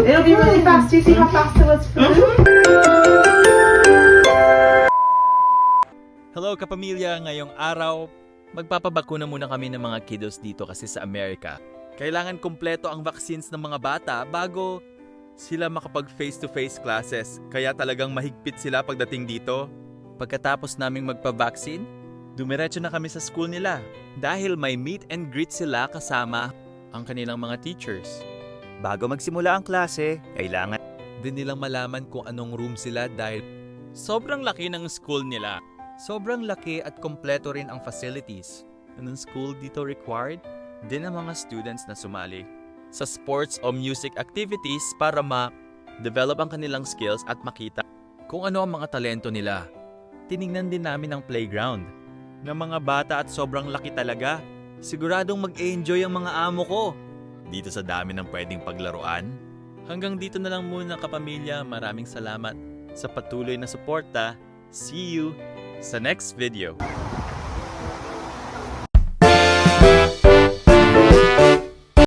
It'll be really fast. Do you see how fast it was flew? Hello kapamilya, ngayong araw, magpapabakuna muna kami ng mga kiddos dito kasi sa Amerika. Kailangan kumpleto ang vaccines ng mga bata bago sila makapag face-to-face classes. Kaya talagang mahigpit sila pagdating dito. Pagkatapos naming magpa-vaccine, dumiretso na kami sa school nila dahil may meet and greet sila kasama ang kanilang mga teachers. Bago magsimula ang klase, kailangan Din nilang malaman kung anong room sila dahil sobrang laki ng school nila. Sobrang laki at kompleto rin ang facilities. Anong school dito required? Din ang mga students na sumali sa sports o music activities para ma-develop ang kanilang skills at makita kung ano ang mga talento nila. Tiningnan din namin ang playground ng mga bata at sobrang laki talaga. Siguradong mag-enjoy ang mga amo ko dito sa dami ng pwedeng paglaruan. Hanggang dito na lang muna kapamilya. Maraming salamat sa patuloy na suporta. See you sa next video.